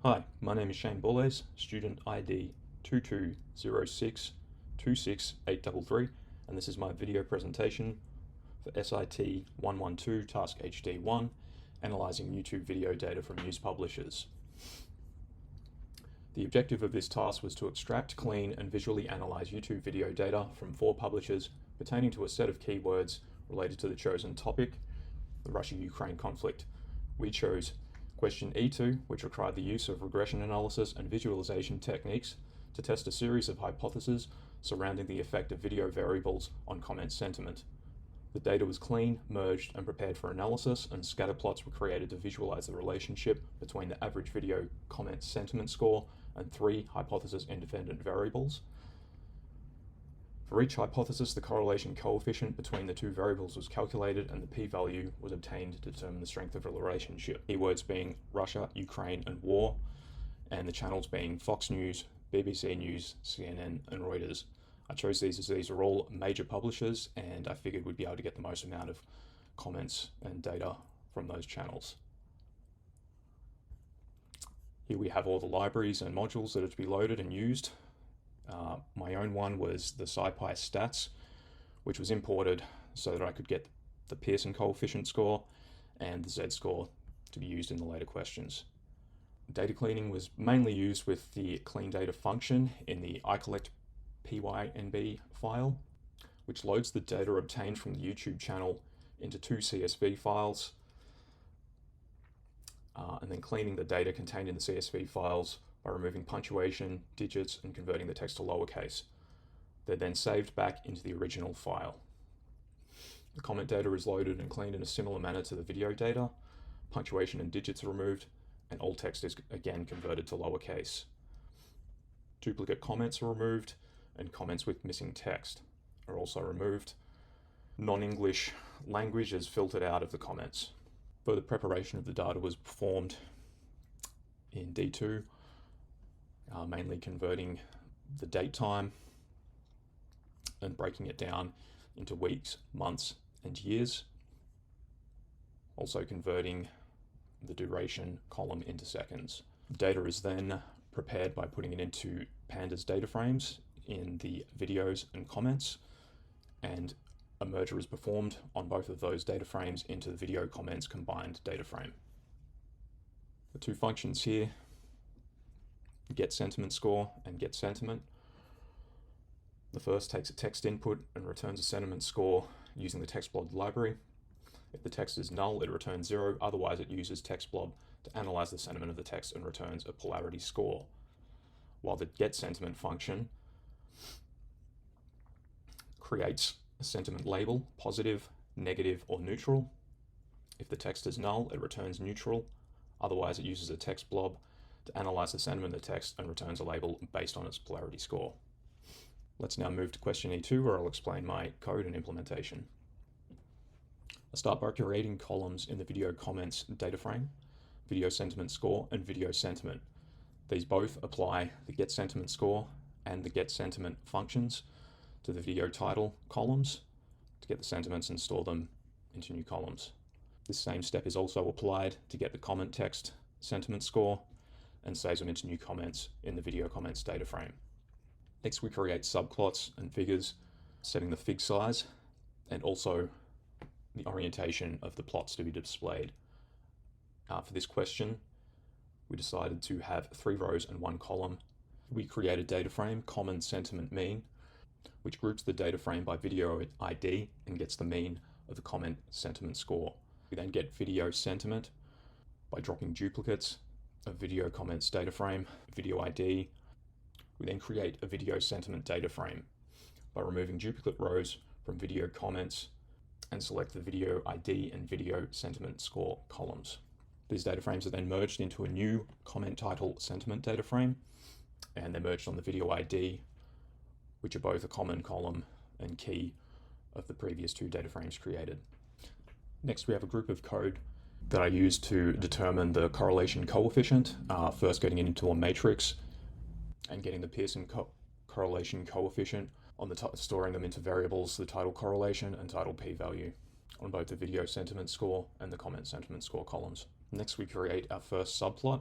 Hi, my name is Shane Boles, student ID 2206268833, and this is my video presentation for SIT112 Task HD1, analysing YouTube video data from news publishers. The objective of this task was to extract, clean, and visually analyse YouTube video data from 4 publishers pertaining to a set of keywords related to the chosen topic, the Russia-Ukraine conflict. We chose Question E2, which required the use of regression analysis and visualization techniques to test a series of hypotheses surrounding the effect of video variables on comment sentiment. The data was clean, merged, and prepared for analysis, and scatter plots were created to visualize the relationship between the average video comment sentiment score and 3 hypothesis-independent variables. For each hypothesis, the correlation coefficient between the 2 variables was calculated and the p-value was obtained to determine the strength of a relationship. Keywords being Russia, Ukraine, and war, and the channels being Fox News, BBC News, CNN, and Reuters. I chose these as these are all major publishers, and I figured we'd be able to get the most amount of comments and data from those channels. Here we have all the libraries and modules that are to be loaded and used. My own one was the SciPy stats, which was imported so that I could get the Pearson coefficient score and the Z-score to be used in the later questions. Data cleaning was mainly used with the clean data function in the iCollectPynb file, which loads the data obtained from the YouTube channel into 2 CSV files, and then cleaning the data contained in the CSV files by removing punctuation, digits, and converting the text to lowercase. They're then saved back into the original file. The comment data is loaded and cleaned in a similar manner to the video data. Punctuation and digits are removed, and all text is again converted to lowercase. Duplicate comments are removed, and comments with missing text are also removed. Non-English language is filtered out of the comments. Further preparation of the data was performed in D2, mainly converting the date time and breaking it down into weeks, months, and years. Also converting the duration column into seconds. Data is then prepared by putting it into pandas data frames in the videos and comments, and a merger is performed on both of those data frames into the video comments combined data frame. The 2 functions here, get sentiment score and get sentiment. The first takes a text input and returns a sentiment score using the TextBlob library. If the text is null, it returns 0, otherwise it uses TextBlob to analyze the sentiment of the text and returns a polarity score. While the get sentiment function creates a sentiment label, positive, negative, or neutral. If the text is null, it returns neutral, otherwise it uses a TextBlob to analyze the sentiment of the text and returns a label based on its polarity score. Let's now move to question E2, where I'll explain my code and implementation. I'll start by creating columns in the video comments data frame, video sentiment score, and video sentiment. These both apply the get sentiment score and the get sentiment functions to the video title columns to get the sentiments and store them into new columns. This same step is also applied to get the comment text sentiment score and saves them into new comments in the video comments data frame. Next, we create subplots and figures, setting the fig size and also the orientation of the plots to be displayed. For this question, we decided to have 3 rows and 1 column. We create a data frame, common sentiment mean, which groups the data frame by video ID and gets the mean of the comment sentiment score. We then get video sentiment by dropping duplicates of video comments data frame, video ID. We then create a video sentiment data frame by removing duplicate rows from video comments and select the video ID and video sentiment score columns. These data frames are then merged into a new comment title sentiment data frame, and they're merged on the video ID, which are both a common column and key of the previous 2 data frames created. Next, we have a group of code that I use to determine the correlation coefficient, first getting it into a matrix and getting the Pearson correlation coefficient on the storing them into variables, the title correlation and title p-value on both the video sentiment score and the comment sentiment score columns. Next, we create our first subplot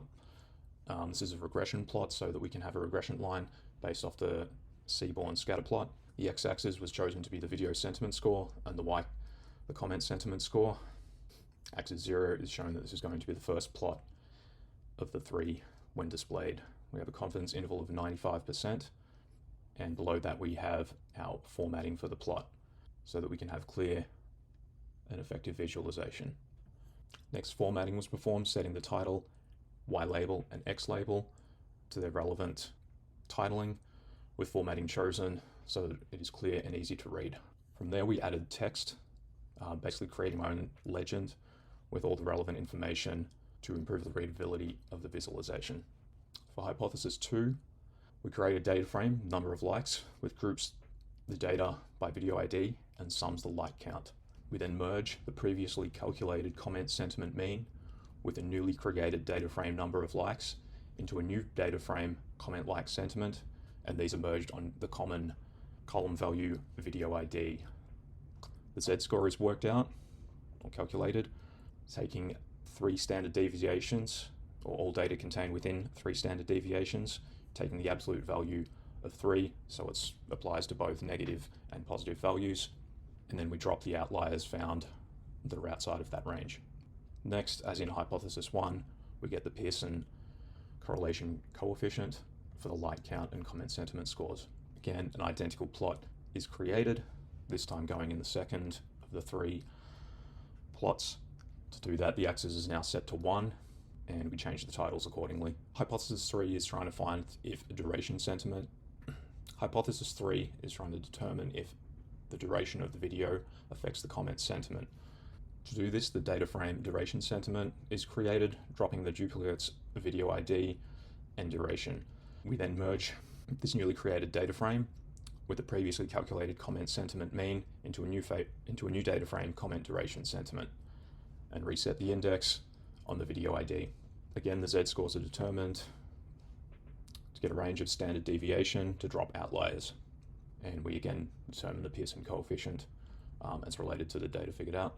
This is a regression plot so that we can have a regression line based off the Seaborn scatter plot. The x-axis was chosen to be the video sentiment score, and the y, the comment sentiment score. Axis 0 is showing that this is going to be the first plot of the three when displayed. We have a confidence interval of 95%, and below that we have our formatting for the plot so that we can have clear and effective visualization. Next, formatting was performed, setting the title, Y label, and X label to their relevant titling, with formatting chosen so that it is clear and easy to read. From there, we added text, basically creating my own legend with all the relevant information to improve the readability of the visualization. For hypothesis 2, we create a data frame, number of likes, which groups the data by video ID and sums the like count. We then merge the previously calculated comment sentiment mean with a newly created data frame number of likes into a new data frame comment like sentiment, and these are merged on the common column value video ID. The Z-score is worked out or calculated, taking 3 standard deviations, or all data contained within 3 standard deviations, taking the absolute value of 3, so it applies to both negative and positive values, and then we drop the outliers found that are outside of that range. Next, as in hypothesis 1, we get the Pearson correlation coefficient for the like count and comment sentiment scores. Again, an identical plot is created, this time going in the second of the 3 plots. To do that, the axis is now set to 1, and we change the titles accordingly. Hypothesis 3 is trying to find if a duration sentiment. Hypothesis 3 is trying to determine if the duration of the video affects the comment sentiment. To do this, the data frame duration sentiment is created, dropping the duplicates video ID and duration. We then merge this newly created data frame with the previously calculated comment sentiment mean into a new data frame comment duration sentiment, and reset the index on the video ID. Again, the Z-scores are determined to get a range of standard deviation to drop outliers. And we again determine the Pearson coefficient as related to the data figured out.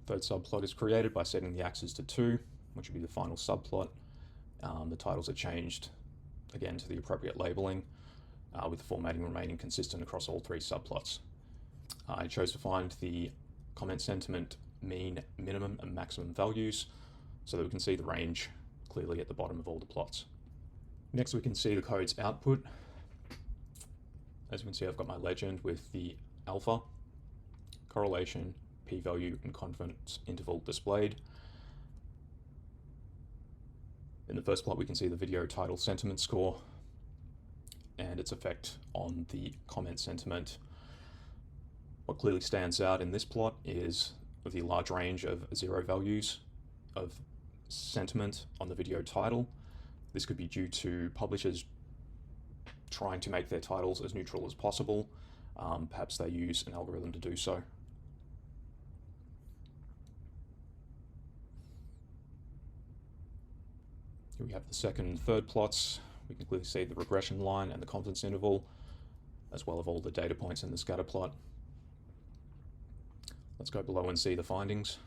Third subplot is created by setting the axis to 2, which would be the final subplot. The titles are changed again to the appropriate labeling, with the formatting remaining consistent across all 3 subplots. I chose to find the comment sentiment mean, minimum, and maximum values so that we can see the range clearly at the bottom of all the plots. Next, we can see the code's output. As you can see, I've got my legend with the alpha, correlation, p-value, and confidence interval displayed. In the first plot, we can see the video title sentiment score and its effect on the comment sentiment. What clearly stands out in this plot is the large range of 0 values of sentiment on the video title. This could be due to publishers trying to make their titles as neutral as possible. Perhaps they use an algorithm to do so. Here we have the second and third plots. We can clearly see the regression line and the confidence interval, as well as all the data points in the scatter plot. Let's go below and see the findings.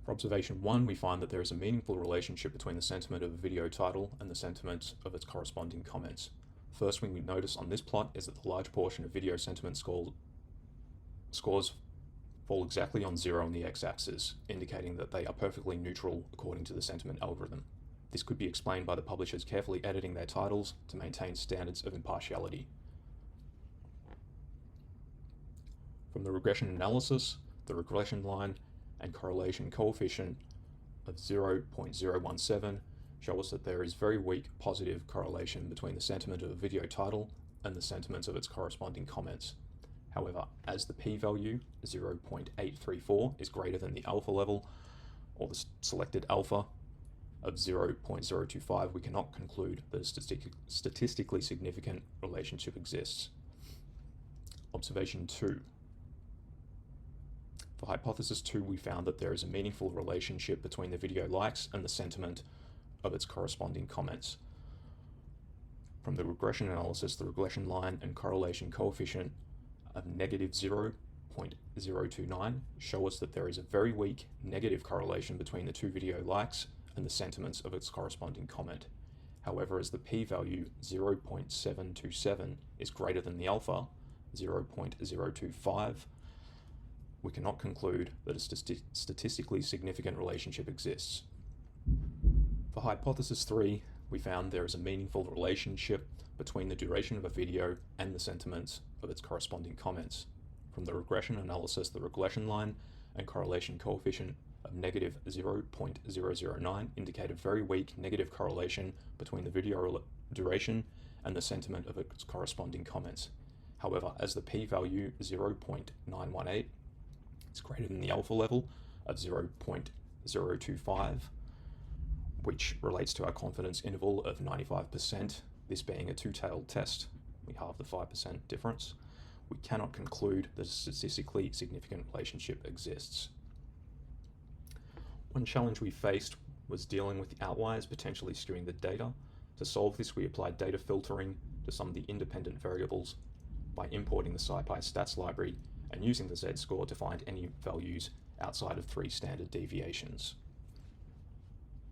For observation 1, we find that there is a meaningful relationship between the sentiment of a video title and the sentiment of its corresponding comments. First thing we notice on this plot is that the large portion of video sentiment scores fall exactly on 0 on the x-axis, indicating that they are perfectly neutral according to the sentiment algorithm. This could be explained by the publishers carefully editing their titles to maintain standards of impartiality. From the regression analysis, the regression line and correlation coefficient of 0.017 show us that there is very weak positive correlation between the sentiment of a video title and the sentiments of its corresponding comments. However, as the p-value, 0.834, is greater than the alpha level, or the selected alpha of 0.025, we cannot conclude that a statistically significant relationship exists. Observation 2. For hypothesis 2, we found that there is a meaningful relationship between the video likes and the sentiment of its corresponding comments. From the regression analysis, the regression line and correlation coefficient of negative 0.025 0.029 show us that there is a very weak negative correlation between the two video likes and the sentiments of its corresponding comment. However, as the p-value 0.727 is greater than the alpha, 0.025, we cannot conclude that a statistically significant relationship exists. For hypothesis 3, we found there is a meaningful relationship between the duration of a video and the sentiments of its corresponding comments. From the regression analysis, the regression line and correlation coefficient of negative 0.009 indicate a very weak negative correlation between the video duration and the sentiment of its corresponding comments. However, as the p-value 0.918 is greater than the alpha level of 0.025, which relates to our confidence interval of 95%, this being a two-tailed test, we halve the 5% difference, we cannot conclude that a statistically significant relationship exists. One challenge we faced was dealing with the outliers potentially skewing the data. To solve this, we applied data filtering to some of the independent variables by importing the SciPy stats library and using the z-score to find any values outside of 3 standard deviations.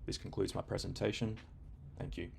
This concludes my presentation. Thank you.